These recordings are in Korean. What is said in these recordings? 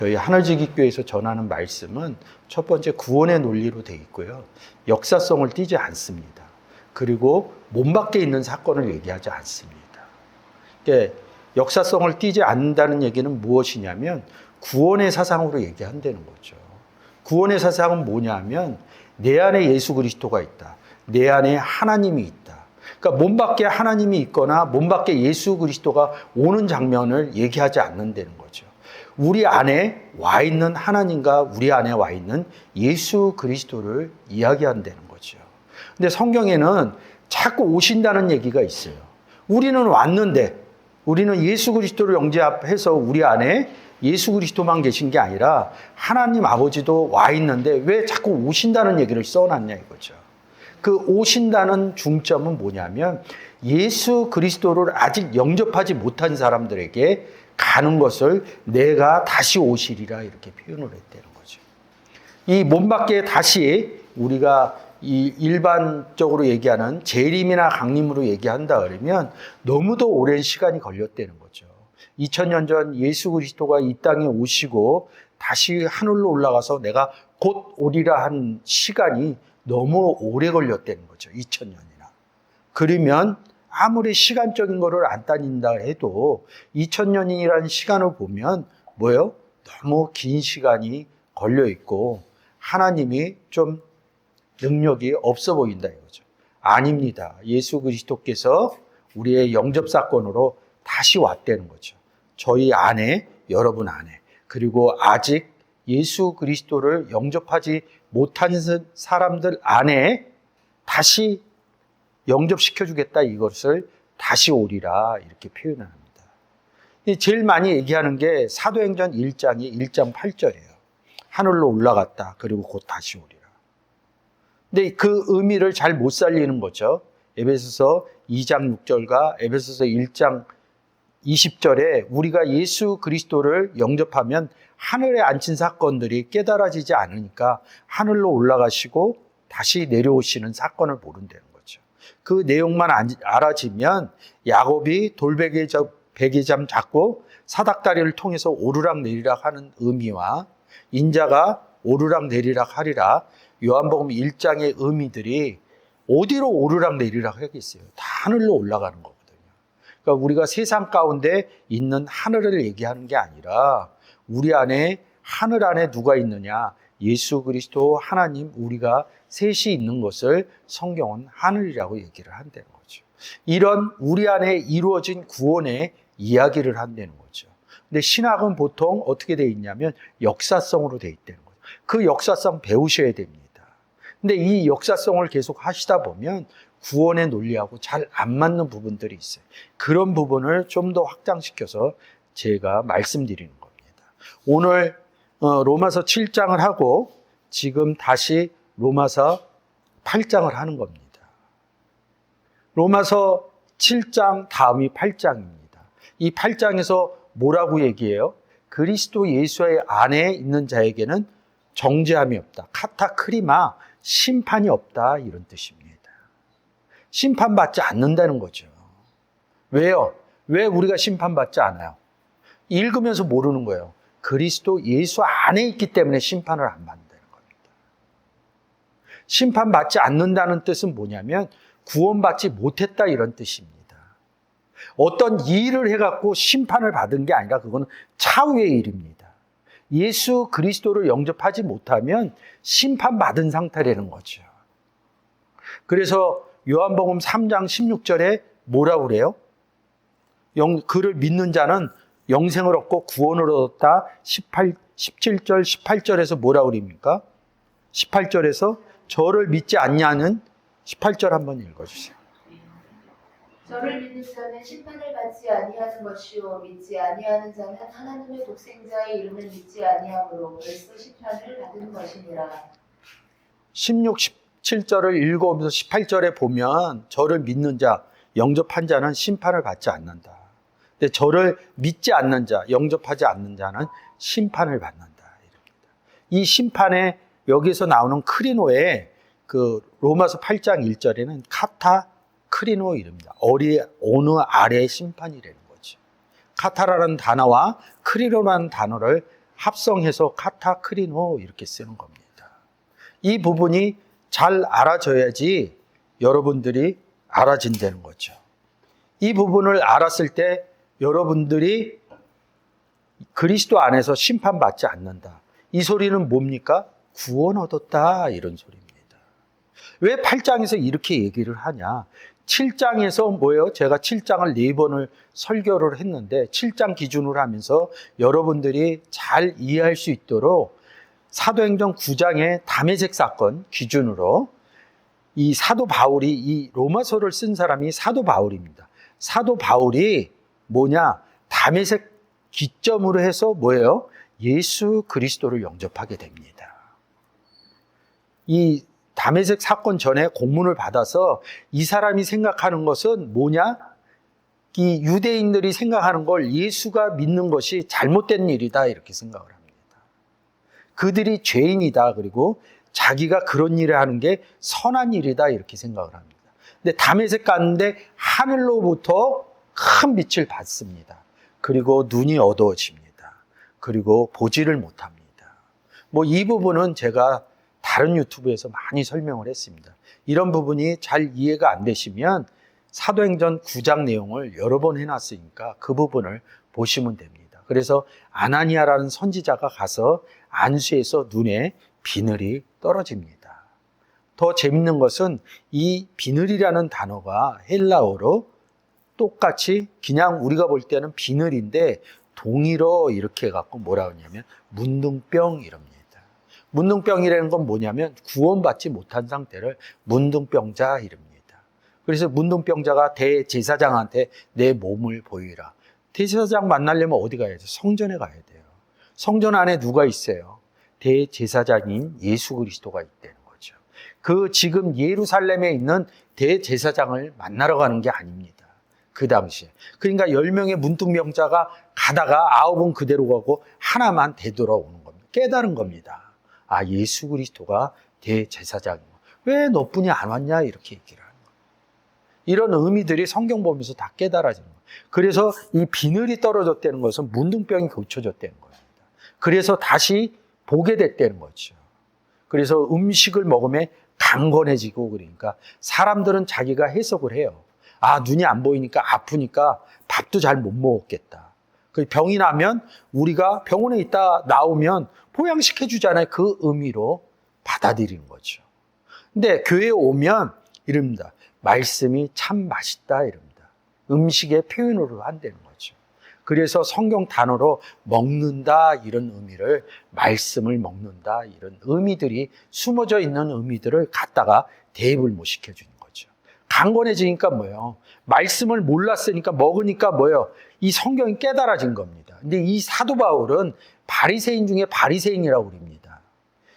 저희 하늘지기교회에서 전하는 말씀은 첫 번째 구원의 논리로 되어 있고요. 역사성을 띠지 않습니다. 그리고 몸 밖에 있는 사건을 얘기하지 않습니다. 그러니까 역사성을 띠지 않는다는 얘기는 무엇이냐면 구원의 사상으로 얘기한다는 거죠. 구원의 사상은 뭐냐면 내 안에 예수 그리스도가 있다. 내 안에 하나님이 있다. 그러니까 몸 밖에 하나님이 있거나 몸 밖에 예수 그리스도가 오는 장면을 얘기하지 않는다는 거죠. 우리 안에 와 있는 하나님과 우리 안에 와 있는 예수 그리스도를 이야기한다는 거죠. 근데 성경에는 자꾸 오신다는 얘기가 있어요. 우리는 왔는데 우리는 예수 그리스도를 영접해서 우리 안에 예수 그리스도만 계신 게 아니라 하나님 아버지도 와 있는데 왜 자꾸 오신다는 얘기를 써놨냐 이거죠. 그 오신다는 중점은 뭐냐면 예수 그리스도를 아직 영접하지 못한 사람들에게 가는 것을 내가 다시 오시리라 이렇게 표현을 했다는 거죠. 이 몸 밖에 다시 우리가 이 일반적으로 얘기하는 재림이나 강림으로 얘기한다 그러면 너무도 오랜 시간이 걸렸다는 거죠. 2000년 전 예수 그리스도가 이 땅에 오시고 다시 하늘로 올라가서 내가 곧 오리라 한 시간이 너무 오래 걸렸다는 거죠. 2000년이나. 그러면 아무리 시간적인 거를 안 따진다 해도 2000년이라는 시간을 보면 뭐예요? 너무 긴 시간이 걸려 있고 하나님이 좀 능력이 없어 보인다 이거죠. 아닙니다. 예수 그리스도께서 우리의 영접 사건으로 다시 왔다는 거죠. 저희 안에, 여러분 안에, 그리고 아직 예수 그리스도를 영접하지 못한 사람들 안에 다시 영접시켜주겠다 이것을 다시 오리라 이렇게 표현합니다. 제일 많이 얘기하는 게 사도행전 1장이 1장 8절이에요. 하늘로 올라갔다. 그리고 곧 다시 오리라. 근데 그 의미를 잘 못 살리는 거죠. 에베소서 2장 6절과 에베소서 1장 20절에 우리가 예수 그리스도를 영접하면 하늘에 앉힌 사건들이 깨달아지지 않으니까 하늘로 올라가시고 다시 내려오시는 사건을 모른다는 거죠. 그 내용만 알아지면 야곱이 돌베개잠 잡고 사닥다리를 통해서 오르락 내리락 하는 의미와 인자가 오르락 내리락 하리라 요한복음 1장의 의미들이 어디로 오르락 내리락 하겠어요? 다 하늘로 올라가는 거거든요. 그러니까 우리가 세상 가운데 있는 하늘을 얘기하는 게 아니라 우리 안에 하늘 안에 누가 있느냐? 예수 그리스도 하나님 우리가 셋이 있는 것을 성경은 하늘이라고 얘기를 한다는 거죠. 이런 우리 안에 이루어진 구원의 이야기를 한다는 거죠. 근데 신학은 보통 어떻게 되어 있냐면 역사성으로 되어 있다는 거죠. 그 역사성 배우셔야 됩니다. 근데 이 역사성을 계속 하시다 보면 구원의 논리하고 잘 안 맞는 부분들이 있어요. 그런 부분을 좀 더 확장시켜서 제가 말씀드리는 겁니다. 오늘 로마서 7장을 하고 지금 다시 로마서 8장을 하는 겁니다. 로마서 7장 다음이 8장입니다. 이 8장에서 뭐라고 얘기해요? 그리스도 예수의 안에 있는 자에게는 정죄함이 없다. 카타크리마, 심판이 없다 이런 뜻입니다. 심판받지 않는다는 거죠. 왜요? 왜 우리가 심판받지 않아요? 읽으면서 모르는 거예요. 그리스도 예수 안에 있기 때문에 심판을 안 받는다는 겁니다. 심판받지 않는다는 뜻은 뭐냐면 구원받지 못했다 이런 뜻입니다. 어떤 일을 해갖고 심판을 받은 게 아니라 그거는 차후의 일입니다. 예수 그리스도를 영접하지 못하면 심판받은 상태라는 거죠. 그래서 요한복음 3장 16절에 뭐라고 그래요? 그를 믿는 자는 영생을 얻고 구원을 얻었다. 17절, 18절에서 뭐라고 그럽니까? 18절에서 저를 믿지 않냐는 18절 한번 읽어주세요. 저를 믿는 자는 심판을 받지 아니하는 것이요 믿지 아니하는 자는 하나님의 독생자의 이름을 믿지 아니하므로 벌써 심판을 받은 것이니라. 16, 17절을 읽어보면서 18절에 보면 저를 믿는 자, 영접한 자는 심판을 받지 않는다. 근데 저를 믿지 않는 자, 영접하지 않는 자는 심판을 받는다. 이럽니다. 이 심판에 여기서 나오는 크리노의 그 로마서 8장 1절에는 카타 크리노 이릅니다. 어느 아래의 심판이라는 거죠. 카타라는 단어와 크리노라는 단어를 합성해서 카타크리노 이렇게 쓰는 겁니다. 이 부분이 잘 알아져야지 여러분들이 알아진다는 거죠. 이 부분을 알았을 때 여러분들이 그리스도 안에서 심판받지 않는다. 이 소리는 뭡니까? 구원 얻었다 이런 소리입니다. 왜 8장에서 이렇게 얘기를 하냐? 7장에서 뭐예요? 제가 7장을 4번을 설교를 했는데 7장 기준으로 하면서 여러분들이 잘 이해할 수 있도록 사도행전 9장의 다메섹 사건 기준으로 이 사도 바울이 이 로마서를 쓴 사람이 사도 바울입니다. 사도 바울이 뭐냐? 다메섹 기점으로 해서 뭐예요? 예수 그리스도를 영접하게 됩니다. 이 다메섹 사건 전에 공문을 받아서 이 사람이 생각하는 것은 뭐냐? 이 유대인들이 생각하는 걸 예수가 믿는 것이 잘못된 일이다 이렇게 생각을 합니다. 그들이 죄인이다 그리고 자기가 그런 일을 하는 게 선한 일이다 이렇게 생각을 합니다. 근데 다메섹 갔는데 하늘로부터 큰 빛을 받습니다. 그리고 눈이 어두워집니다. 그리고 보지를 못합니다. 뭐 이 부분은 제가 다른 유튜브에서 많이 설명을 했습니다. 이런 부분이 잘 이해가 안 되시면 사도행전 9장 내용을 여러 번 해놨으니까 그 부분을 보시면 됩니다. 그래서 아나니아라는 선지자가 가서 안수해서 눈에 비늘이 떨어집니다. 더 재밌는 것은 이 비늘이라는 단어가 헬라어로 똑같이 그냥 우리가 볼 때는 비늘인데 동의로 이렇게 해갖고 뭐라 하냐면 문둥병 이럽니다. 문둥병이라는 건 뭐냐면 구원받지 못한 상태를 문둥병자 이릅니다. 그래서 문둥병자가 대제사장한테 내 몸을 보이라. 대제사장 만나려면 어디 가야 돼요? 성전에 가야 돼요. 성전 안에 누가 있어요? 대제사장인 예수 그리스도가 있다는 거죠. 그 지금 예루살렘에 있는 대제사장을 만나러 가는 게 아닙니다. 그 당시에. 그러니까 10명의 문둥병자가 가다가 9은 그대로 가고 하나만 되돌아오는 겁니다. 깨달은 겁니다. 아, 예수 그리스도가 대제사장이고 왜 너뿐이 안 왔냐 이렇게 얘기를 하는 거예요. 이런 의미들이 성경 보면서 다 깨달아지는 거예요. 그래서 이 비늘이 떨어졌다는 것은 문둥병이 고쳐졌다는 겁니다. 그래서 다시 보게 됐다는 거죠. 그래서 음식을 먹으면 강건해지고 그러니까 사람들은 자기가 해석을 해요. 아, 눈이 안 보이니까 아프니까 밥도 잘 못 먹었겠다. 그 병이 나면 우리가 병원에 있다 나오면 보양식 해주잖아요. 그 의미로 받아들이는 거죠. 근데 교회에 오면 이럽니다. 말씀이 참 맛있다 이럽니다. 음식의 표현으로 한다는 거죠. 그래서 성경 단어로 먹는다 이런 의미를 말씀을 먹는다 이런 의미들이 숨어져 있는 의미들을 갖다가 대입을 못 시켜주는 거죠. 강건해지니까 뭐예요? 말씀을 몰랐으니까 먹으니까 뭐예요? 이 성경이 깨달아진 겁니다. 근데 이 사도 바울은 바리새인 중에 바리새인이라고 그럽니다.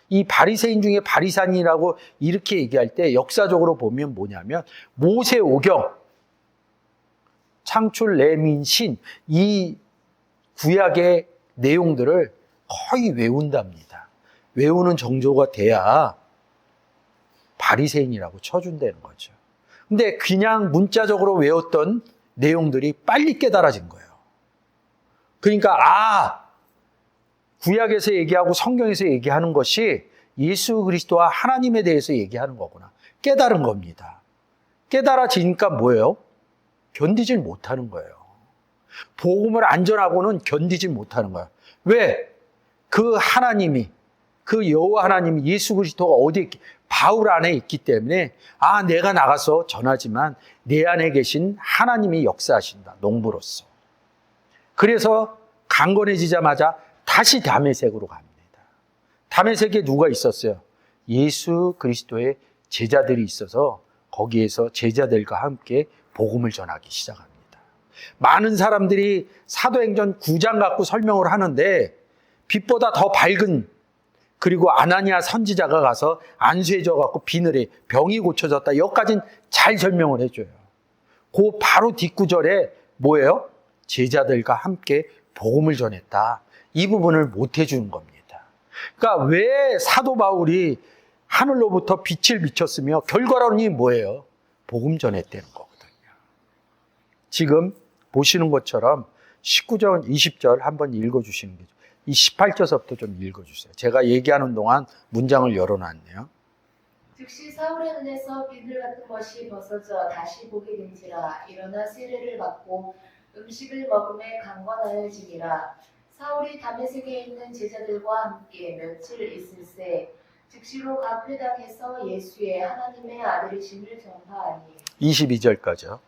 이 바리새인 중에 바리새인이라고 이렇게 얘기할 때 역사적으로 보면 뭐냐면 모세오경, 창출, 레민, 신 이 구약의 내용들을 거의 외운답니다. 외우는 정도가 돼야 바리새인이라고 쳐준다는 거죠. 근데 그냥 문자적으로 외웠던 내용들이 빨리 깨달아진 거예요. 그러니까 구약에서 얘기하고 성경에서 얘기하는 것이 예수 그리스도와 하나님에 대해서 얘기하는 거구나. 깨달은 겁니다. 깨달아지니까 뭐예요? 견디질 못하는 거예요. 복음을 안전하고는 견디질 못하는 거예요. 왜? 그 하나님이, 그 여호와 하나님이 예수 그리스도가 어디에 있기, 바울 안에 있기 때문에 내가 나가서 전하지만 내 안에 계신 하나님이 역사하신다. 농부로서. 그래서 강건해지자마자 다시 다메섹으로 갑니다. 다메섹에 누가 있었어요? 예수 그리스도의 제자들이 있어서 거기에서 제자들과 함께 복음을 전하기 시작합니다. 많은 사람들이 사도행전 9장 갖고 설명을 하는데 빛보다 더 밝은 그리고 아나니아 선지자가 가서 안수해져 갖고 비늘에 병이 고쳐졌다. 여기까지는 잘 설명을 해줘요. 그 바로 뒷구절에 뭐예요? 제자들과 함께 복음을 전했다. 이 부분을 못 해주는 겁니다. 그러니까 왜 사도 바울이 하늘로부터 빛을 비췄으며 결과론이 뭐예요? 복음 전했다는 거거든요. 지금 보시는 것처럼 19절, 20절 한번 읽어주시는 게 이 18절서부터 좀 읽어주세요. 제가 얘기하는 동안 문장을 열어놨네요. 즉시 사울의 눈에서 비늘 같은 것이 벗어져 다시 보게 된지라. 일어나 세례를 받고 음식을 먹음에 강건하여지니라. 사울이 다메섹에 있는 제자들과 함께 며칠 있을새 즉시로 각 회당에서 예수의 하나님의 아들이심을 전파하니 22절까지요.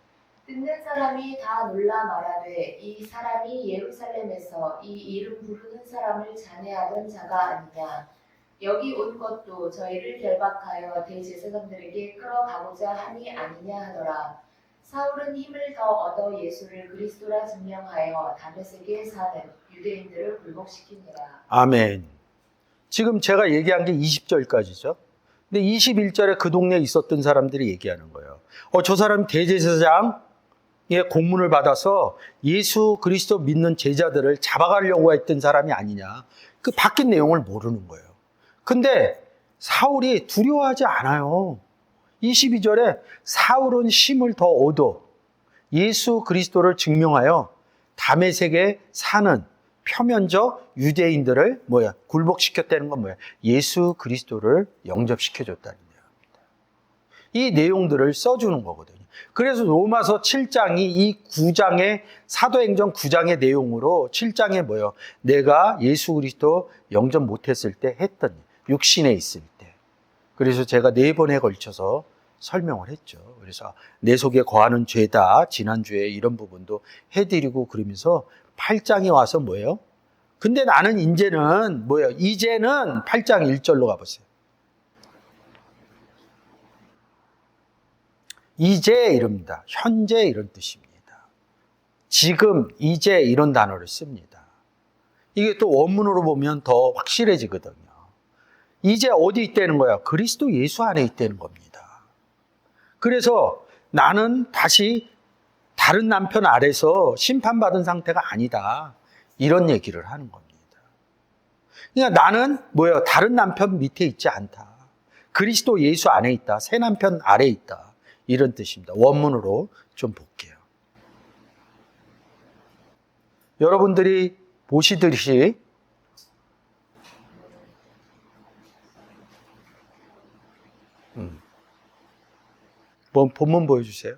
듣는 사람이 다 놀라 말하되 이 사람이 예루살렘에서 이 이름 부르는 사람을 잔해하던 자가 아니냐. 여기 온 것도 저희를 결박하여 대제사장들에게 끌어가고자 함이 아니냐 하더라. 사울은 힘을 더 얻어 예수를 그리스도라 증명하여 다메섹에 사는 유대인들을 굴복시키니라. 아멘. 지금 제가 얘기한 게 20절까지죠. 근데 21절에 그 동네에 있었던 사람들이 얘기하는 거예요. 저 사람이 대제사장의 공문을 받아서 예수 그리스도 믿는 제자들을 잡아가려고 했던 사람이 아니냐. 그 바뀐 내용을 모르는 거예요. 근데 사울이 두려워하지 않아요. 22절에 사울은 힘을 더 얻어 예수 그리스도를 증명하여 다메섹에 사는 표면적 유대인들을 굴복시켰다는 건 뭐야? 예수 그리스도를 영접시켜줬다는 내용입니다. 이 내용들을 써주는 거거든요. 그래서 로마서 7장이 이 9장의 사도행전 9장의 내용으로 7장에 뭐예요? 내가 예수 그리스도 영접 못했을 때 했던 육신에 있을 때. 그래서 제가 4번에 걸쳐서 설명을 했죠. 그래서 내 속에 거하는 죄다 지난주에 이런 부분도 해드리고 그러면서 8장에 와서 뭐예요? 근데 나는 이제는 뭐예요? 이제는 8장 1절로 가보세요. 이제 이럽니다. 현재 이런 뜻입니다. 지금, 이제 이런 단어를 씁니다. 이게 또 원문으로 보면 더 확실해지거든요. 이제 어디 있다는 거야? 그리스도 예수 안에 있다는 겁니다. 그래서 나는 다시 다른 남편 아래서 심판받은 상태가 아니다. 이런 얘기를 하는 겁니다. 그러니까 나는 뭐예요? 다른 남편 밑에 있지 않다. 그리스도 예수 안에 있다. 새 남편 아래에 있다. 이런 뜻입니다. 원문으로 좀 볼게요. 여러분들이 보시듯이 본문 보여주세요.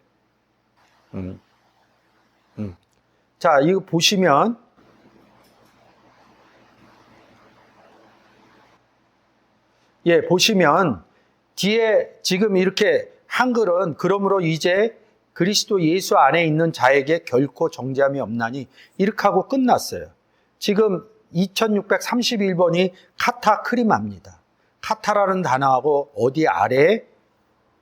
자, 이거 보시면 보시면 뒤에 지금 이렇게 한글은 그러므로 이제 그리스도 예수 안에 있는 자에게 결코 정죄함이 없나니 이렇게 하고 끝났어요. 지금 2631번이 카타크리마입니다. 카타라는 단어하고 어디 아래에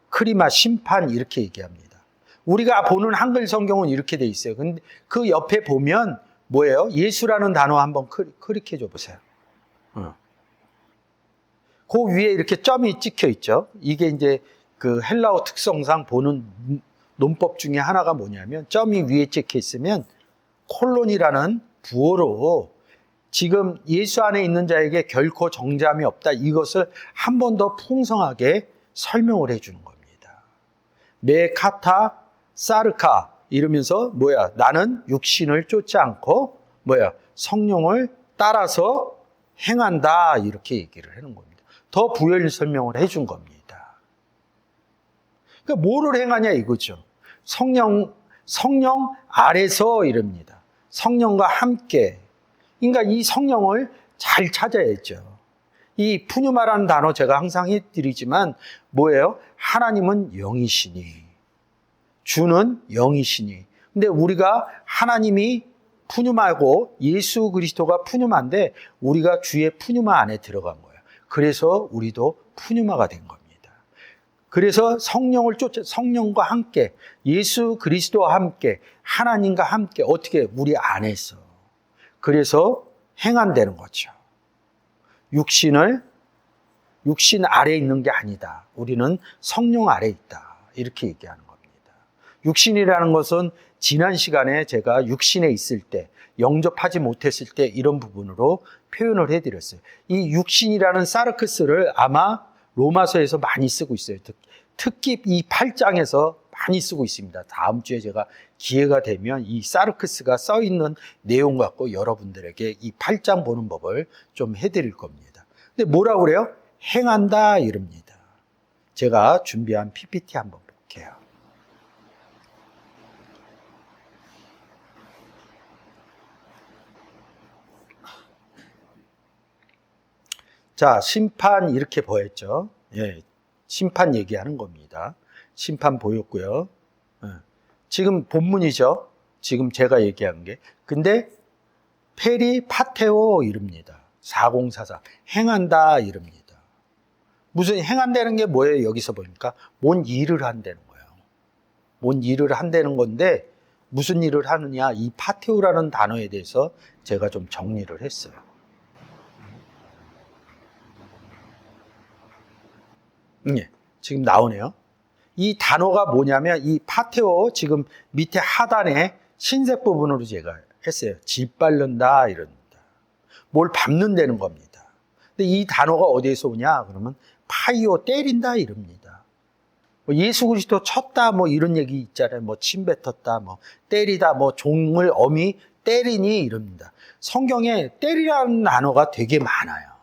크리마 심판 이렇게 얘기합니다. 우리가 보는 한글 성경은 이렇게 돼 있어요. 근데 그 옆에 보면 뭐예요? 예수라는 단어 한번 클릭해 줘 보세요. 그 위에 이렇게 점이 찍혀 있죠. 이게 이제 그 헬라어 특성상 보는 논법 중에 하나가 뭐냐면 점이 위에 찍혀 있으면 콜론이라는 부호로 지금 예수 안에 있는 자에게 결코 정죄함이 없다. 이것을 한 번 더 풍성하게 설명을 해 주는 겁니다. 메카타 사르카 이러면서 나는 육신을 쫓지 않고 성령을 따라서 행한다. 이렇게 얘기를 하는 겁니다. 더 부연 설명을 해 준 겁니다. 그러니까 뭐를 행하냐 이거죠. 성령 아래서 이럽니다. 성령과 함께. 그러니까 이 성령을 잘 찾아야죠. 이 푸뉴마라는 단어 제가 항상 해드리지만 뭐예요? 하나님은 영이시니 주는 영이시니. 근데 우리가 하나님이 푸뉴마고 예수 그리스도가 푸뉴마인데 우리가 주의 푸뉴마 안에 들어간 거예요. 그래서 우리도 푸뉴마가 된 겁니다. 그래서 성령과 함께 예수 그리스도와 함께 하나님과 함께 어떻게 우리 안에서 그래서 행한다는 거죠. 육신 아래에 있는 게 아니다. 우리는 성령 아래에 있다. 이렇게 얘기하는 겁니다. 육신이라는 것은 지난 시간에 제가 육신에 있을 때 영접하지 못했을 때 이런 부분으로 표현을 해드렸어요. 이 육신이라는 사르크스를 아마 로마서에서 많이 쓰고 있어요. 특히 이 8장에서 많이 쓰고 있습니다. 다음 주에 제가 기회가 되면 이 사르크스가 써 있는 내용 갖고 여러분들에게 이 8장 보는 법을 좀 해드릴 겁니다. 근데 뭐라고 그래요? 행한다 이럽니다. 제가 준비한 PPT 한번 볼게요. 자, 심판 이렇게 보였죠. 예, 심판 얘기하는 겁니다. 심판 보였고요. 예, 지금 본문이죠. 지금 제가 얘기한 게. 근데 페리 파테오 이릅니다. 4044 행한다 이릅니다. 무슨 행한다는 게 뭐예요? 여기서 보니까 뭔 일을 한다는 거예요. 뭔 일을 한다는 건데 무슨 일을 하느냐, 이 파테오라는 단어에 대해서 제가 좀 정리를 했어요. 예, 지금 나오네요. 이 단어가 뭐냐면 이 파테오 지금 밑에 하단에 흰색 부분으로 제가 했어요. 짓밟는다 이럽니다. 뭘 밟는다는 겁니다. 근데 이 단어가 어디에서 오냐 그러면 파이오 때린다 이럽니다. 뭐 예수 그리스도 쳤다 뭐 이런 얘기 있잖아요. 뭐 침 뱉었다 뭐 때리다 뭐 종을 어미 때리니 이럽니다. 성경에 때리라는 단어가 되게 많아요.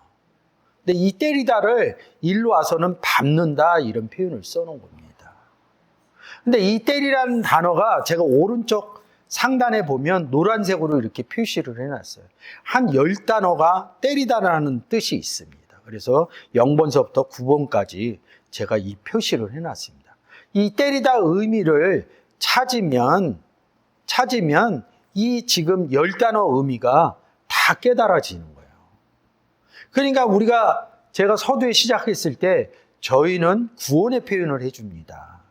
근데 이 때리다를 일로 와서는 밟는다 이런 표현을 써놓은 겁니다. 근데 이 때리라는 단어가 제가 오른쪽 상단에 보면 노란색으로 이렇게 표시를 해놨어요. 한 10단어가 때리다라는 뜻이 있습니다. 그래서 0번서부터 9번까지 제가 이 표시를 해놨습니다. 이 때리다 의미를 찾으면 이 지금 10단어 의미가 다 깨달아지는 거예요. 그러니까 제가 서두에 시작했을 때 저희는 구원의 표현을 해줍니다.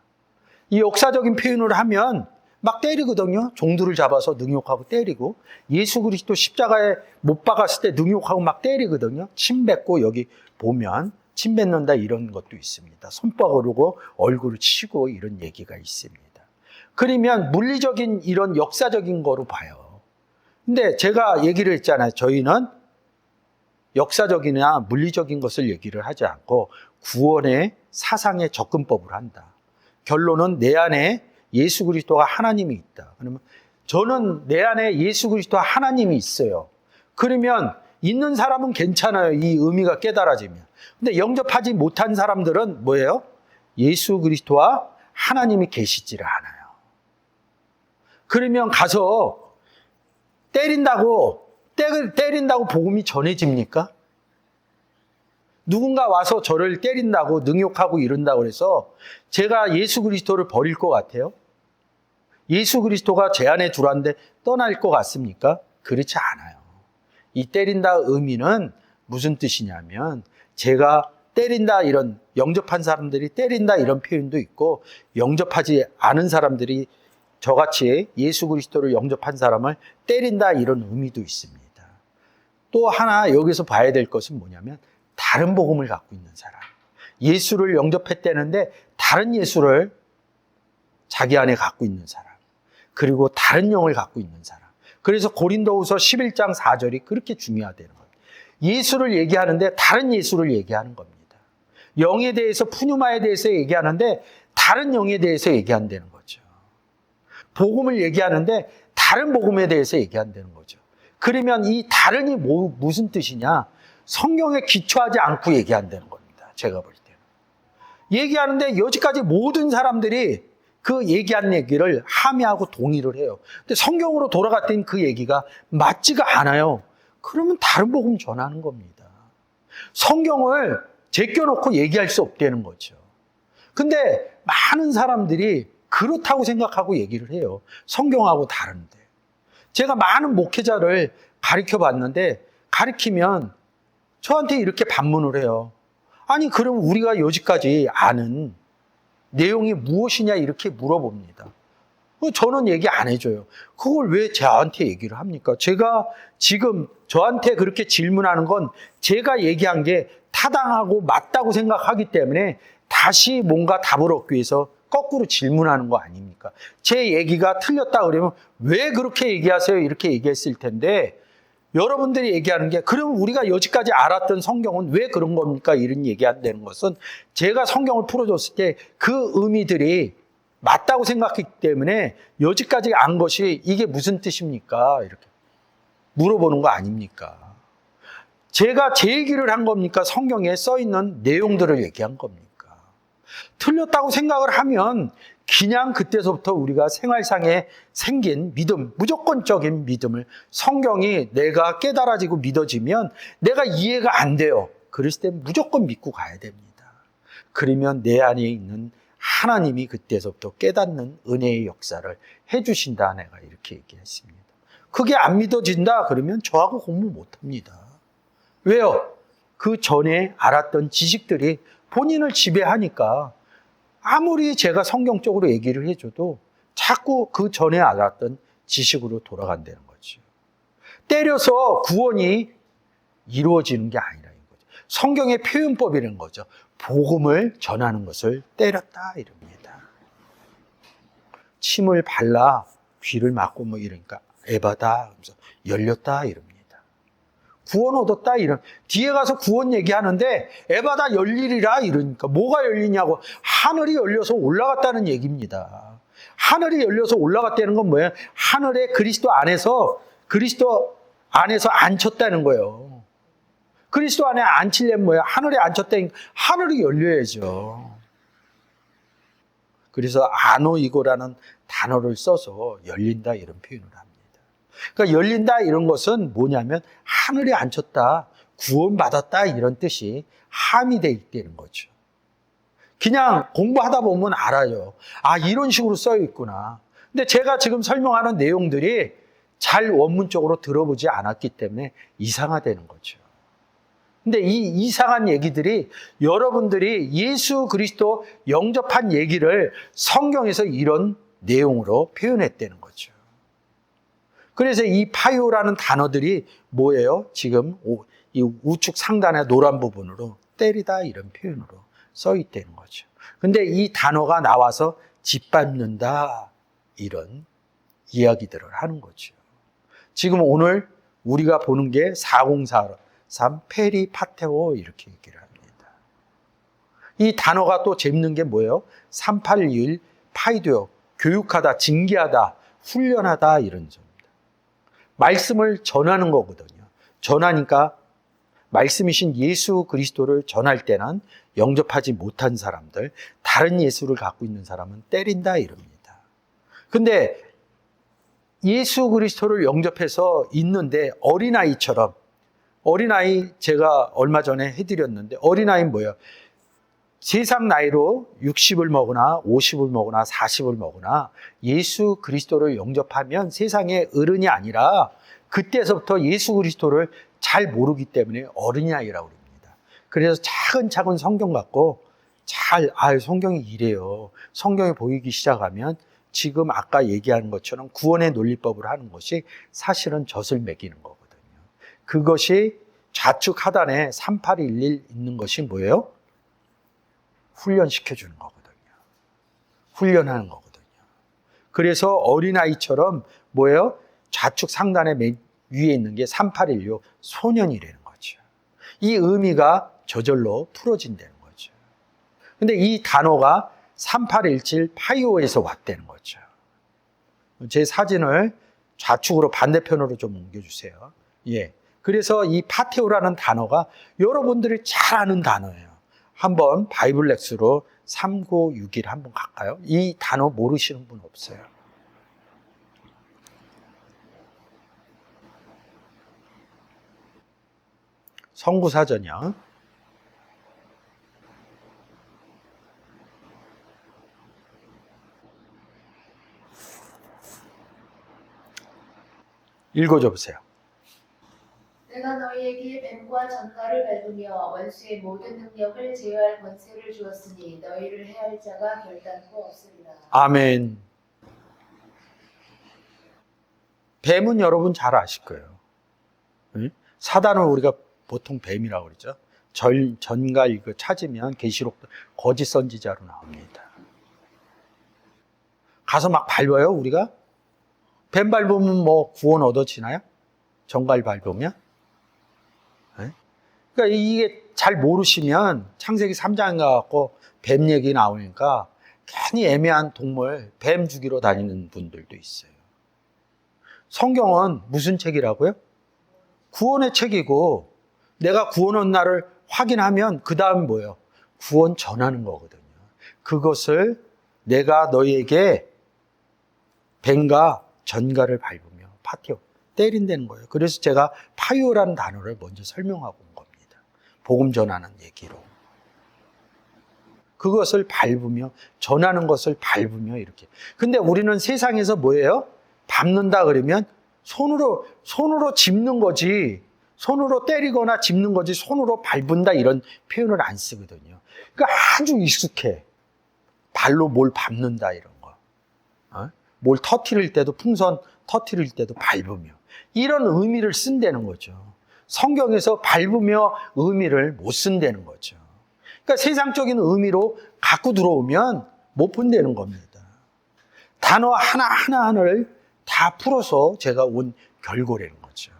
이 역사적인 표현을 하면 막 때리거든요. 종들을 잡아서 능욕하고 때리고 예수 그리스도 십자가에 못 박았을 때 능욕하고 막 때리거든요. 침 뱉고 여기 보면 침 뱉는다 이런 것도 있습니다. 손바닥으로 얼굴을 치고 이런 얘기가 있습니다. 그러면 물리적인 이런 역사적인 거로 봐요. 근데 제가 얘기를 했잖아요. 저희는 역사적이나 물리적인 것을 얘기를 하지 않고 구원의 사상의 접근법을 한다. 결론은 내 안에 예수 그리스도가 하나님이 있다. 그러면 저는 내 안에 예수 그리스도가 하나님이 있어요. 그러면 있는 사람은 괜찮아요. 이 의미가 깨달아지면. 근데 영접하지 못한 사람들은 뭐예요? 예수 그리스도와 하나님이 계시지를 않아요. 그러면 가서 때린다고 복음이 전해집니까? 누군가 와서 저를 때린다고 능욕하고 이런다고 해서 제가 예수 그리스도를 버릴 것 같아요? 예수 그리스도가 제 안에 들어왔는데 떠날 것 같습니까? 그렇지 않아요. 이 때린다 의미는 무슨 뜻이냐면 제가 때린다 이런 영접한 사람들이 때린다 이런 표현도 있고 영접하지 않은 사람들이 저같이 예수 그리스도를 영접한 사람을 때린다 이런 의미도 있습니다. 또 하나 여기서 봐야 될 것은 뭐냐면 다른 복음을 갖고 있는 사람. 예수를 영접했다는데 다른 예수를 자기 안에 갖고 있는 사람. 그리고 다른 영을 갖고 있는 사람. 그래서 고린도후서 11장 4절이 그렇게 중요하다는 겁니다. 예수를 얘기하는데 다른 예수를 얘기하는 겁니다. 영에 대해서 푸뉴마에 대해서 얘기하는데 다른 영에 대해서 얘기한다는 거죠. 복음을 얘기하는데 다른 복음에 대해서 얘기한다는 거죠. 그러면 이 다른이 무슨 뜻이냐? 성경에 기초하지 않고 얘기한다는 겁니다. 제가 볼 때는. 얘기하는데 여지까지 모든 사람들이 그 얘기한 얘기를 함의하고 동의를 해요. 근데 성경으로 돌아갔더니 그 얘기가 맞지가 않아요. 그러면 다른 복음 전하는 겁니다. 성경을 제껴놓고 얘기할 수 없다는 거죠. 근데 많은 사람들이 그렇다고 생각하고 얘기를 해요. 성경하고 다른데. 제가 많은 목회자를 가르쳐 봤는데 가르치면 저한테 이렇게 반문을 해요. 아니 그럼 우리가 여지까지 아는 내용이 무엇이냐 이렇게 물어봅니다. 저는 얘기 안 해줘요. 그걸 왜 저한테 얘기를 합니까? 제가 지금 저한테 그렇게 질문하는 건 제가 얘기한 게 타당하고 맞다고 생각하기 때문에 다시 뭔가 답을 얻기 위해서 거꾸로 질문하는 거 아닙니까? 제 얘기가 틀렸다 그러면 왜 그렇게 얘기하세요? 이렇게 얘기했을 텐데 여러분들이 얘기하는 게 그럼 우리가 여지까지 알았던 성경은 왜 그런 겁니까? 이런 얘기한다는 것은 제가 성경을 풀어줬을 때 그 의미들이 맞다고 생각했기 때문에 여지까지 안 것이 이게 무슨 뜻입니까? 이렇게 물어보는 거 아닙니까? 제가 제 얘기를 한 겁니까? 성경에 써 있는 내용들을 얘기한 겁니까? 틀렸다고 생각을 하면 그냥 그때서부터 우리가 생활상에 생긴 믿음, 무조건적인 믿음을 성경이 내가 깨달아지고 믿어지면 내가 이해가 안 돼요. 그랬을 때 무조건 믿고 가야 됩니다. 그러면 내 안에 있는 하나님이 그때서부터 깨닫는 은혜의 역사를 해주신다. 내가 이렇게 얘기했습니다. 그게 안 믿어진다 그러면 저하고 공부 못합니다. 왜요? 그 전에 알았던 지식들이 본인을 지배하니까 아무리 제가 성경적으로 얘기를 해줘도 자꾸 그 전에 알았던 지식으로 돌아간다는 거죠. 때려서 구원이 이루어지는 게 아니라는 거죠. 성경의 표현법이라는 거죠. 복음을 전하는 것을 때렸다 이럽니다. 침을 발라 귀를 막고 뭐 이러니까 에바다 하면서 열렸다 이럽니다. 구원 얻었다 이런 뒤에 가서 구원 얘기하는데 에바다 열리리라 이러니까 뭐가 열리냐고 하늘이 열려서 올라갔다는 얘기입니다. 하늘이 열려서 올라갔다는 건 뭐예요? 하늘에 그리스도 안에서 앉혔다는 거예요. 그리스도 안에 앉히려면 뭐예요? 하늘에 앉혔다니까 하늘이 열려야죠. 그래서 아노이고라는 단어를 써서 열린다 이런 표현을 합니다. 그러니까 열린다 이런 것은 뭐냐면 하늘에 앉혔다, 구원받았다 이런 뜻이 함의되어 있다는 거죠. 그냥 공부하다 보면 알아요. 아, 이런 식으로 써 있구나. 근데 제가 지금 설명하는 내용들이 잘 원문적으로 들어보지 않았기 때문에 이상하다는 거죠. 근데 이 이상한 얘기들이 여러분들이 예수 그리스도 영접한 얘기를 성경에서 이런 내용으로 표현했다는 거죠. 그래서 이 파요라는 단어들이 뭐예요? 지금 이 우측 상단의 노란 부분으로 때리다 이런 표현으로 써 있다는 거죠. 근데 이 단어가 나와서 짓밟는다 이런 이야기들을 하는 거죠. 지금 오늘 우리가 보는 게 4043 페리파테오 이렇게 얘기를 합니다. 이 단어가 또 재밌는 게 뭐예요? 3821 파이도요. 교육하다, 징계하다, 훈련하다 이런 점. 말씀을 전하는 거거든요. 전하니까 말씀이신 예수 그리스도를 전할 때는 영접하지 못한 사람들, 다른 예수를 갖고 있는 사람은 때린다 이럽니다. 근데 예수 그리스도를 영접해서 있는데 어린아이처럼, 어린아이 제가 얼마 전에 해드렸는데 어린아이는 뭐예요? 세상 나이로 60을 먹으나 50을 먹으나 40을 먹으나 예수 그리스도를 영접하면 세상의 어른이 아니라 그때서부터 예수 그리스도를 잘 모르기 때문에 어린아이라고 합니다. 그래서 차근차근 성경 갖고 성경이 이래요. 성경이 보이기 시작하면 지금 아까 얘기하는 것처럼 구원의 논리법을 하는 것이 사실은 젖을 먹이는 거거든요. 그것이 좌측 하단에 3811 있는 것이 뭐예요? 훈련시켜주는 거거든요. 훈련하는 거거든요. 그래서 어린아이처럼 뭐예요? 좌측 상단에 맨 위에 있는 게 3816 소년이라는 거죠. 이 의미가 저절로 풀어진다는 거죠. 근데 이 단어가 3817 파이오에서 왔다는 거죠. 제 사진을 좌측으로 반대편으로 좀 옮겨주세요. 예. 그래서 이 파테오라는 단어가 여러분들이 잘 아는 단어예요. 한번 바이블렉스로 3961 한번 갈까요? 이 단어 모르시는 분 없어요. 성구사전이요. 읽어줘 보세요. 내가 너희에게 뱀과 전갈을 밟으며 원수의 모든 능력을 제어할 권세를 주었으니 너희를 해할 자가 결단코 없으리라. 아멘. 뱀은 여러분 잘 아실 거예요. 사단을 우리가 보통 뱀이라고 그러죠. 전갈 이거 찾으면 계시록 거짓 선지자로 나옵니다. 가서 막 밟아요, 우리가? 뱀 밟으면 뭐 구원 얻어지나요? 전갈 밟으면? 그러니까 이게 잘 모르시면 창세기 3장에 가서 뱀 얘기 나오니까 괜히 애매한 동물, 뱀 죽이러 다니는 분들도 있어요. 성경은 무슨 책이라고요? 구원의 책이고, 내가 구원한 날을 확인하면 그 다음 뭐예요? 구원 전하는 거거든요. 그것을 내가 너희에게 뱀과 전갈을 밟으며 파티오 때린다는 거예요. 그래서 제가 파이오라는 단어를 먼저 설명하고 온 겁니다. 복음 전하는 얘기로. 그것을 밟으며, 전하는 것을 밟으며 이렇게. 근데 우리는 세상에서 뭐예요? 밟는다 그러면 손으로 짚는 거지, 손으로 때리거나 짚는 거지, 손으로 밟는다 이런 표현을 안 쓰거든요. 그러니까 아주 익숙해. 발로 뭘 밟는다 이런 거. 뭘 터트릴 때도, 풍선 터트릴 때도 밟으며. 이런 의미를 쓴다는 거죠. 성경에서 밟으며 의미를 못 쓴다는 거죠. 그러니까 세상적인 의미로 갖고 들어오면 못 본다는 겁니다. 단어 하나하나를 다 풀어서 제가 온 결과라는 거죠.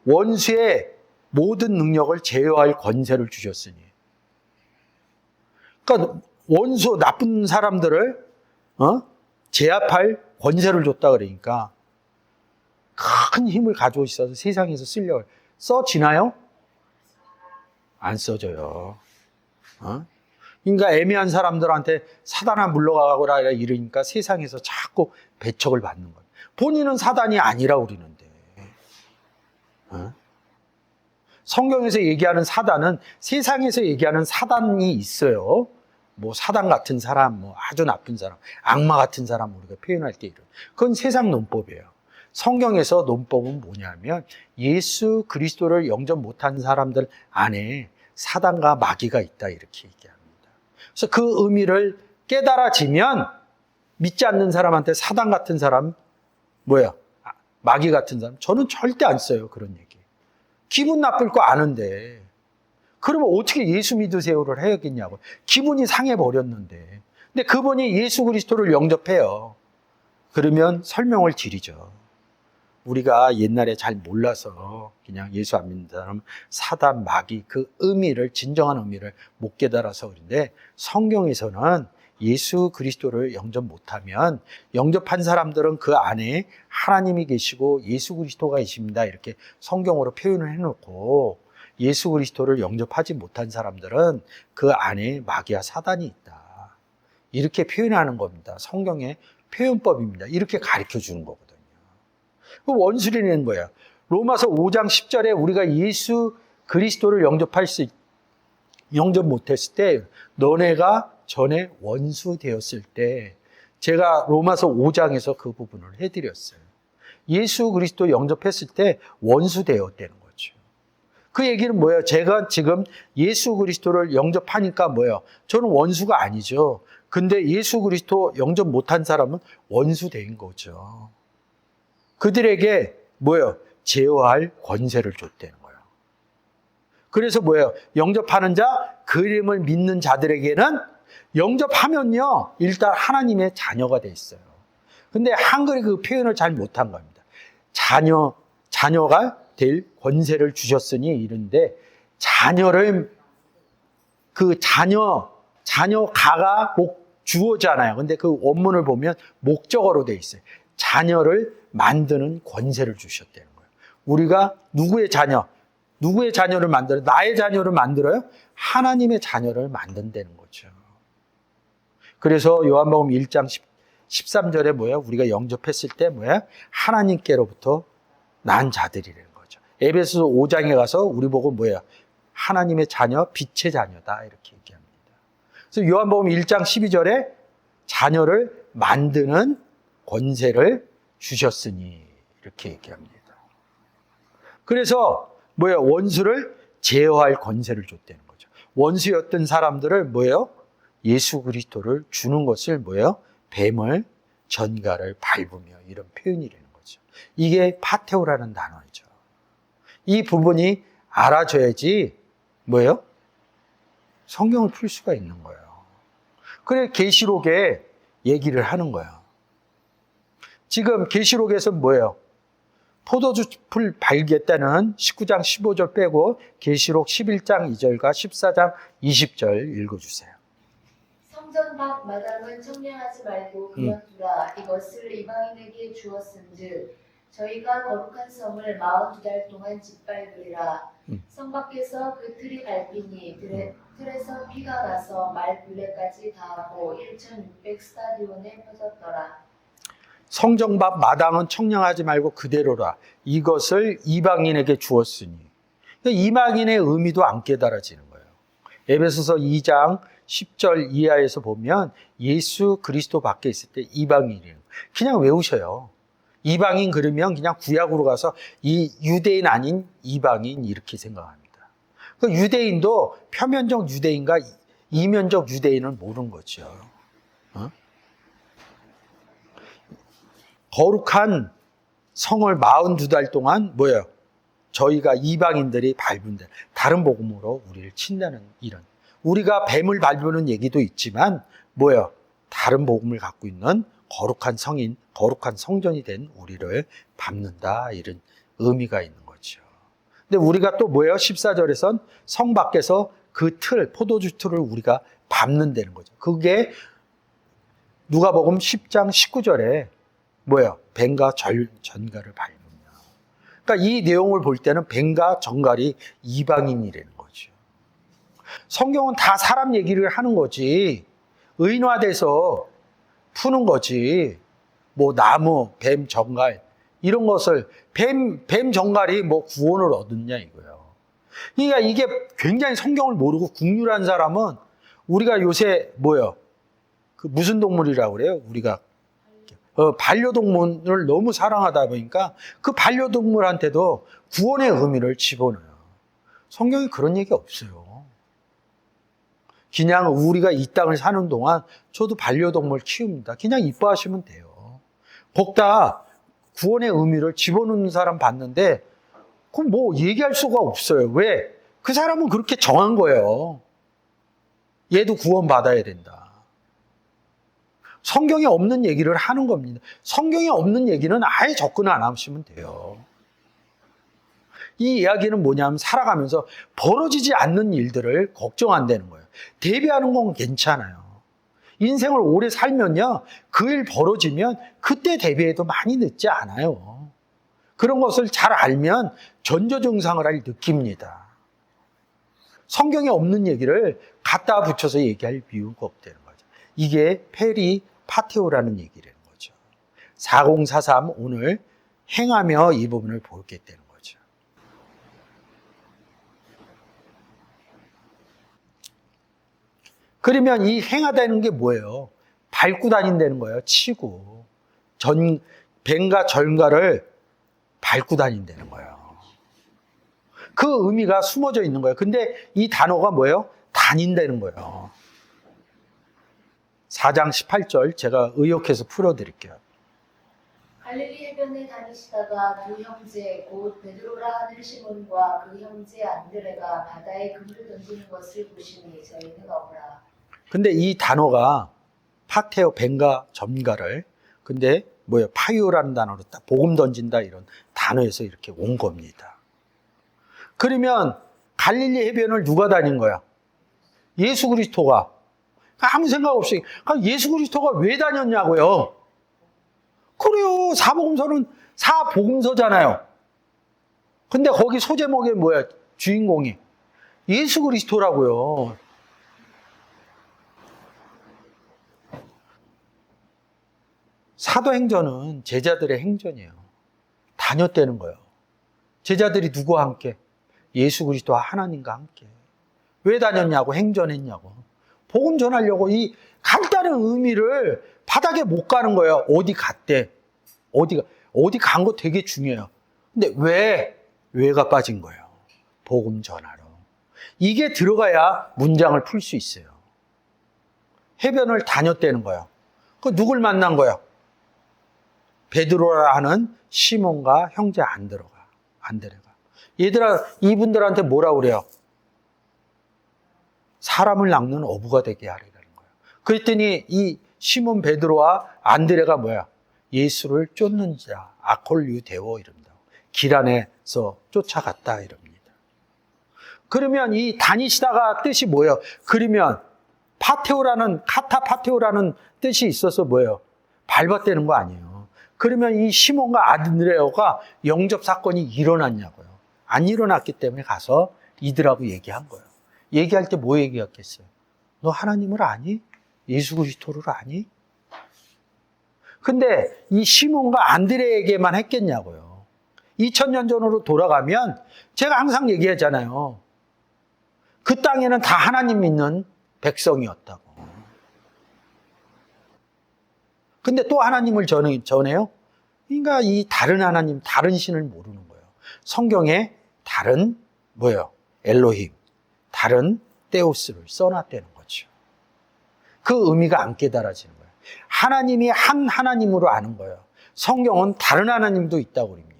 원수의 모든 능력을 제어할 권세를 주셨으니. 그러니까 원수, 나쁜 사람들을 제압할 권세를 줬다 그러니까 큰 힘을 가지고 있어서 세상에서 쓰려고. 써지나요? 안 써져요. 그러니까 애매한 사람들한테 사단아 물러가거라 이러니까 세상에서 자꾸 배척을 받는 거예요. 본인은 사단이 아니라 그러는데. 성경에서 얘기하는 사단은 세상에서 얘기하는 사단이 있어요. 뭐 사단 같은 사람, 뭐 아주 나쁜 사람, 악마 같은 사람 우리가 표현할 때 이런. 그건 세상 논법이에요. 성경에서 논법은 뭐냐면 예수 그리스도를 영접 못한 사람들 안에 사단과 마귀가 있다 이렇게 얘기합니다. 그래서 그 의미를 깨달아지면 믿지 않는 사람한테 사단 같은 사람, 마귀 같은 사람, 저는 절대 안 써요 그런 얘기. 기분 나쁠 거 아는데 그러면 어떻게 예수 믿으세요를 해야겠냐고. 기분이 상해버렸는데. 근데 그분이 예수 그리스도를 영접해요. 그러면 설명을 드리죠. 우리가 옛날에 잘 몰라서 그냥 예수 안 믿는 사람은 사단, 마귀 그 의미를, 진정한 의미를 못 깨달아서 그런데 성경에서는 예수 그리스도를 영접 못하면 영접한 사람들은 그 안에 하나님이 계시고 예수 그리스도가 계십니다. 이렇게 성경으로 표현을 해놓고 예수 그리스도를 영접하지 못한 사람들은 그 안에 마귀와 사단이 있다. 이렇게 표현하는 겁니다. 성경의 표현법입니다. 이렇게 가르쳐 주는 거거든요. 그 원수리는 거야. 로마서 5장 10절에 우리가 예수 그리스도를 영접 못했을 때 너네가 전에 원수 되었을 때 제가 로마서 5장에서 그 부분을 해드렸어요. 예수 그리스도 영접했을 때 원수 되었다는 거죠. 그 얘기는 뭐예요? 제가 지금 예수 그리스도를 영접하니까 뭐예요? 저는 원수가 아니죠. 근데 예수 그리스도 영접 못한 사람은 원수 된 거죠. 그들에게 뭐예요? 제어할 권세를 줬다는 거예요. 그래서 뭐예요? 영접하는 자, 그 이름을 믿는 자들에게는 영접하면요, 일단 하나님의 자녀가 돼 있어요. 근데 한글이 그 표현을 잘 못한 겁니다. 자녀가 될 권세를 주셨으니 이런데, 자녀가가 주어잖아요. 근데 그 원문을 보면 목적어로 돼 있어요. 자녀를 만드는 권세를 주셨다는 거예요. 우리가 누구의 자녀를 만들어요? 나의 자녀를 만들어요? 하나님의 자녀를 만든다는 거죠. 그래서 요한복음 1장 13절에 뭐예요? 우리가 영접했을 때 뭐예요? 하나님께로부터 난 자들이라는 거죠. 에베소서 5장에 가서 우리 보고 뭐예요? 하나님의 자녀, 빛의 자녀다 이렇게 얘기합니다. 그래서 요한복음 1장 12절에 자녀를 만드는 권세를 주셨으니 이렇게 얘기합니다. 그래서 뭐예요? 원수를 제어할 권세를 줬다는 거죠. 원수였던 사람들을 뭐예요? 예수 그리스도를 주는 것을 뭐예요? 뱀을, 전갈을 밟으며 이런 표현이라는 거죠. 이게 파테오라는 단어이죠. 이 부분이 알아줘야지 뭐예요? 성경을 풀 수가 있는 거예요. 그래 계시록에 얘기를 하는 거예요. 지금 계시록에서 뭐예요? 포도주풀 발겠다는 19장 15절 빼고 계시록 11장 2절과 14장 20절 읽어주세요. 성전밥 마당은 청량하지 말고 그만두라. 이것을 이방인에게 주었은즉 저희가 거룩한 성을 42달 동안 짓밟으리라. 성 밖에서 그 틀이 밟히니 틀에서 피가 나서 말 굴레까지 닿고 1600 스타디온에 퍼졌더라. 성전밥 마당은 청량하지 말고 그대로라. 이것을 이방인에게 주었으니. 이방인의 의미도 안 깨달아지는 거예요. 에베소서 2장 10절 이하에서 보면 예수 그리스도 밖에 있을 때 이방인이에요. 그냥 외우셔요. 이방인 그러면 그냥 구약으로 가서 이 유대인 아닌 이방인 이렇게 생각합니다. 그 유대인도 표면적 유대인과 이면적 유대인을 모르는 거죠. 거룩한 성을 42달 동안 뭐예요? 저희가 이방인들이 밟은데 다른 복음으로 우리를 친다는 이런. 우리가 뱀을 밟는 얘기도 있지만 뭐예요? 다른 복음을 갖고 있는 거룩한 성인, 거룩한 성전이 된 우리를 밟는다 이런 의미가 있는 거죠. 근데 우리가 또 뭐예요? 14절에선 성 밖에서 그 틀, 포도주 틀을 우리가 밟는다는 거죠. 그게 누가복음 10장 19절에 뭐예요? 뱀과 전갈을 밟으며. 그러니까 이 내용을 볼 때는 뱀과 전갈이 이방인이라는 거죠. 성경은 다 사람 얘기를 하는 거지. 의인화돼서 푸는 거지. 뭐 나무, 뱀, 전갈 이런 것을 뱀, 전갈이 뭐 구원을 얻었냐 이거예요. 그러니까 이게 굉장히 성경을 모르고 국률한 사람은 우리가 요새 뭐예요? 그 무슨 동물이라고 그래요? 우리가 반려동물을 너무 사랑하다 보니까 그 반려동물한테도 구원의 의미를 집어넣어요. 성경에 그런 얘기 없어요. 그냥 우리가 이 땅을 사는 동안 저도 반려동물 키웁니다. 그냥 이뻐하시면 돼요. 거기다 구원의 의미를 집어넣는 사람 봤는데 그럼 뭐 얘기할 수가 없어요. 왜? 그 사람은 그렇게 정한 거예요. 얘도 구원받아야 된다. 성경에 없는 얘기를 하는 겁니다. 성경에 없는 얘기는 아예 접근 안 하시면 돼요. 이 이야기는 뭐냐면 살아가면서 벌어지지 않는 일들을 걱정한다는 거예요. 대비하는 건 괜찮아요. 인생을 오래 살면요, 그 일 벌어지면 그때 대비해도 많이 늦지 않아요. 그런 것을 잘 알면 전조증상을 느낍니다. 성경에 없는 얘기를 갖다 붙여서 얘기할 이유가 없다는 거죠. 이게 페리 파테오라는 얘기라는 거죠. 4043 오늘 행하며 이 부분을 보게 되는 거죠. 그러면 이 행하다는 게 뭐예요? 밟고 다닌다는 거예요. 치고. 뱀과 전갈을 밟고 다닌다는 거예요. 그 의미가 숨어져 있는 거예요. 근데 이 단어가 뭐예요? 다닌다는 거예요. 4장 18절 제가 의역해서 풀어드릴게요. 갈릴리 해변에 다니시다가 두 형제 곧 베드로라 하는 시몬과 그 형제 안드레가 바다에 그물을 던지는 것을 보시니 저희는 어부라. 근데 이 단어가 파테오, 뱀과 전갈을 근데 뭐예요? 파이오라는 단어로 딱 복음 던진다 이런 단어에서 이렇게 온 겁니다. 그러면 갈릴리 해변을 누가 다닌 거야? 예수 그리스도가. 아무 생각 없이 예수 그리스도가 왜 다녔냐고요? 그래요. 사복음서는 사복음서잖아요. 근데 거기 소제목에 뭐야? 주인공이 예수 그리스도라고요. 사도행전은 제자들의 행전이에요. 다녔다는 거예요. 제자들이 누구와 함께? 예수 그리스도와 하나님과 함께. 왜 다녔냐고, 행전했냐고. 복음 전하려고 이 간단한 의미를 바닥에 못 가는 거예요. 어디 갔대. 어디 간 거 되게 중요해요. 근데 왜가 빠진 거예요. 복음 전하러. 이게 들어가야 문장을 풀 수 있어요. 해변을 다녔다는 거예요. 그 누굴 만난 거예요? 베드로라 하는 시몬과 형제 안드레가. 얘들아, 이분들한테 뭐라 그래요? 사람을 낚는 어부가 되게 하라는 거예요. 그랬더니 이 시몬 베드로와 안드레가 뭐야? 예수를 쫓는 자, 아콜류 데오 이런다. 길 안에서 쫓아갔다 이럽니다. 그러면 이 다니시다가 뜻이 뭐예요? 그러면 카타파테오라는 뜻이 있어서 뭐예요? 밟았다는 거 아니에요. 그러면 이 시몬과 안드레아가 영접 사건이 일어났냐고요. 안 일어났기 때문에 가서 이들하고 얘기한 거예요. 얘기할 때 뭐 얘기했겠어요? 너 하나님을 아니? 예수 그리스도를 아니? 근데 이 시몬과 안드레에게만 했겠냐고요. 2000년 전으로 돌아가면 제가 항상 얘기하잖아요. 그 땅에는 다 하나님 믿는 백성이었다고. 근데 또 하나님을 전해요? 그러니까 이 다른 하나님, 다른 신을 모르는 거예요. 성경에 다른 뭐예요? 엘로힘, 다른 데우스를 써놨다는 거죠. 그 의미가 안 깨달아지는 거예요. 하나님이 한 하나님으로 아는 거예요. 성경은 다른 하나님도 있다고 그럽니다.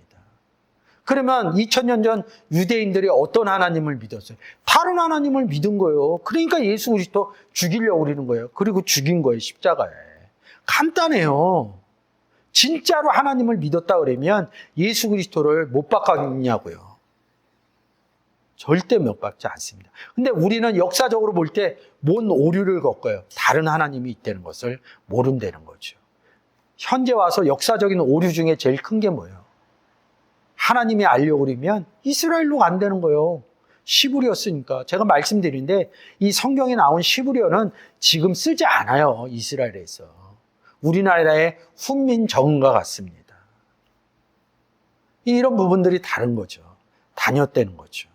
그러면 2000년 전 유대인들이 어떤 하나님을 믿었어요? 다른 하나님을 믿은 거예요. 그러니까 예수 그리스도 죽이려고 그러는 거예요. 그리고 죽인 거예요, 십자가에. 간단해요. 진짜로 하나님을 믿었다 그러면 예수 그리스도를 못 박았냐고요. 절대 못 박지 않습니다. 근데 우리는 역사적으로 볼 때 뭔 오류를 겪어요? 다른 하나님이 있다는 것을 모른다는 거죠. 현재 와서 역사적인 오류 중에 제일 큰 게 뭐예요? 하나님이 알려고 그러면 이스라엘로 안 되는 거예요. 시부리였으니까. 제가 말씀드리는데 이 성경에 나온 시부리어는 지금 쓰지 않아요. 이스라엘에서. 우리나라의 훈민 정음과 같습니다. 이런 부분들이 다른 거죠. 다녔다는 거죠.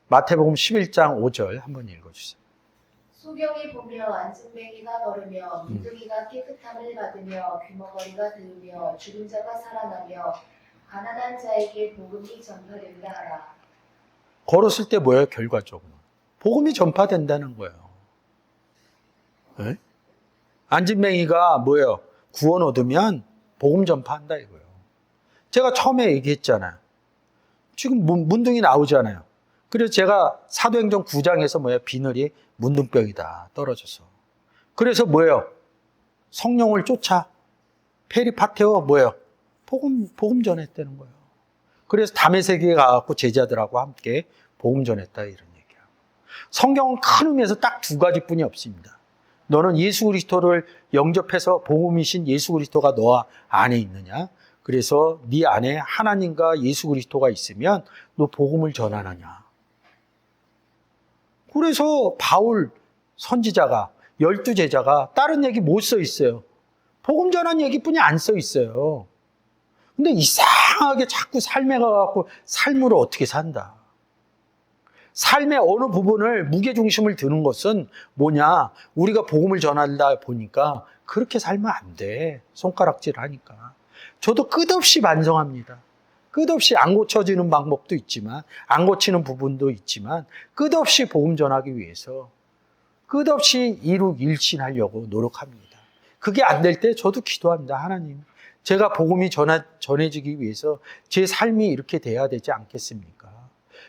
마태복음 11장 5절 한번 읽어주세요. 소경이 보며 안진뱅이가 걸으며 문둥이가 깨끗함을 받으며 귀머거리가 들으며 죽은 자가 살아나며 가난한 자에게 복음이 전파된다 하라. 걸었을 때 뭐예요? 결과적으로 복음이 전파된다는 거예요. 네? 안진뱅이가 뭐예요? 구원 얻으면 복음 전파한다 이거예요. 제가 처음에 얘기했잖아요. 지금 문둥이 나오잖아요. 그래서 제가 사도행전 9장에서 뭐예요? 비늘이 문둥병이다 떨어져서. 그래서 뭐예요? 성령을 쫓아 페리파테오 뭐예요? 복음 전했다는 거예요. 그래서 다메섹에 가갖고 제자들하고 함께 복음 전했다 이런 얘기야. 성경은 큰 의미에서 딱 두 가지뿐이 없습니다. 너는 예수 그리스도를 영접해서 복음이신 예수 그리스도가 너 안에 있느냐? 그래서 네 안에 하나님과 예수 그리스도가 있으면 너 복음을 전하느냐? 그래서 바울 선지자가 12제자가 다른 얘기 못 써 있어요. 복음 전한 얘기뿐이 안 써 있어요. 근데 이상하게 자꾸 삶에 가갖고 삶으로 어떻게 산다. 삶의 어느 부분을 무게중심을 두는 것은 뭐냐? 우리가 복음을 전하다 보니까 그렇게 살면 안 돼. 손가락질 하니까. 저도 끝없이 반성합니다. 끝없이 안 고쳐지는 방법도 있지만, 안 고치는 부분도 있지만, 끝없이 복음 전하기 위해서 끝없이 일신하려고 노력합니다. 그게 안 될 때 저도 기도합니다. 하나님, 제가 복음이 전해지기 위해서 제 삶이 이렇게 돼야 되지 않겠습니까?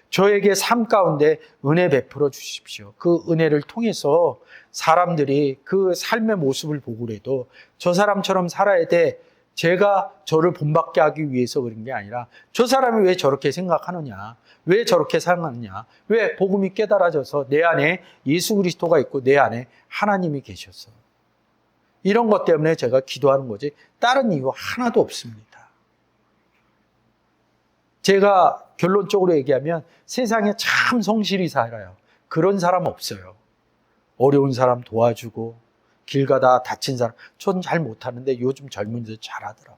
저에게 삶 가운데 은혜 베풀어 주십시오. 그 은혜를 통해서 사람들이 그 삶의 모습을 보고라도 저 사람처럼 살아야 돼. 제가 저를 본받게 하기 위해서 그런 게 아니라 저 사람이 왜 저렇게 생각하느냐, 왜 저렇게 살아가느냐, 왜 복음이 깨달아져서 내 안에 예수 그리스도가 있고 내 안에 하나님이 계셔서 이런 것 때문에 제가 기도하는 거지 다른 이유 하나도 없습니다. 제가 결론적으로 얘기하면 세상에 참 성실히 살아요. 그런 사람 없어요. 어려운 사람 도와주고 길 가다 다친 사람, 전 잘 못하는데 요즘 젊은이들 잘하더라고요.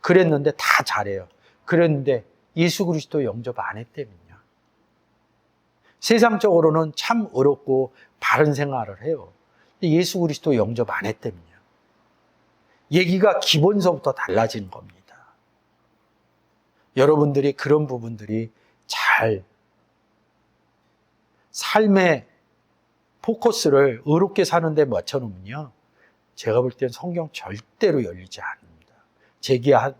그랬는데 다 잘해요. 그랬는데 예수 그리스도 영접 안 했다면요. 세상적으로는 참 어렵고 바른 생활을 해요. 근데 예수 그리스도 영접 안 했다면요. 얘기가 기본서부터 달라지는 겁니다. 여러분들이 그런 부분들이 잘 삶의 포커스를 의롭게 사는 데 맞춰놓으면요. 제가 볼 땐 성경 절대로 열리지 않습니다.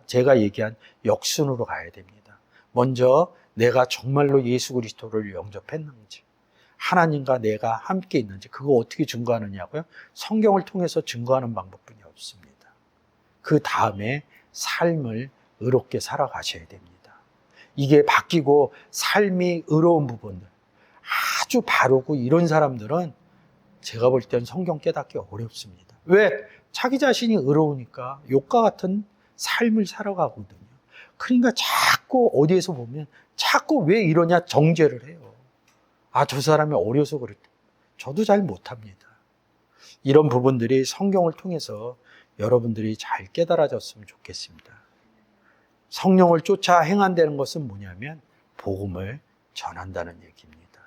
제가 얘기한 역순으로 가야 됩니다. 먼저 내가 정말로 예수 그리스도를 영접했는지, 하나님과 내가 함께 있는지, 그거 어떻게 증거하느냐고요? 성경을 통해서 증거하는 방법뿐이 없습니다. 그 다음에 삶을 의롭게 살아가셔야 됩니다. 이게 바뀌고 삶이 의로운 부분들, 아주 바르고 이런 사람들은 제가 볼 땐 성경 깨닫기 어렵습니다. 왜? 자기 자신이 의로우니까 욕과 같은 삶을 살아가거든요. 그러니까 자꾸 어디에서 보면 자꾸 왜 이러냐 정죄를 해요. 아, 저 사람이 어려서 그랬다. 저도 잘 못합니다. 이런 부분들이 성경을 통해서 여러분들이 잘 깨달아졌으면 좋겠습니다. 성령을 쫓아 행한다는 것은 뭐냐면 복음을 전한다는 얘기입니다.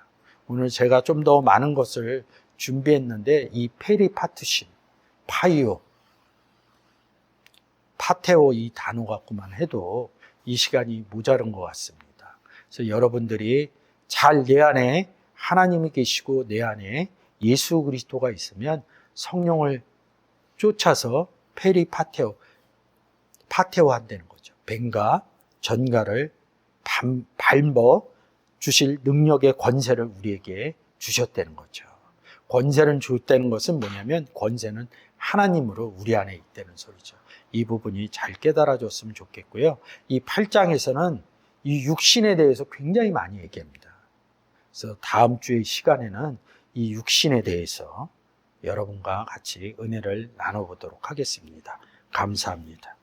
오늘 제가 좀 더 많은 것을 준비했는데 이 페리파트신, 파이오, 파테오 이 단어 갖고만 해도 이 시간이 모자른 것 같습니다. 그래서 여러분들이 잘 내 안에 하나님이 계시고 내 안에 예수 그리스도가 있으면 성령을 쫓아서 페리파테오, 파테오 한다는 거죠. 뱀과 전갈을 밟아 주실 능력의 권세를 우리에게 주셨다는 거죠. 권세를 줬다는 것은 뭐냐면 권세는 하나님으로 우리 안에 있다는 소리죠. 이 부분이 잘 깨달아졌으면 좋겠고요. 이 8장에서는 이 육신에 대해서 굉장히 많이 얘기합니다. 그래서 다음 주의 시간에는 이 육신에 대해서 여러분과 같이 은혜를 나눠보도록 하겠습니다. 감사합니다.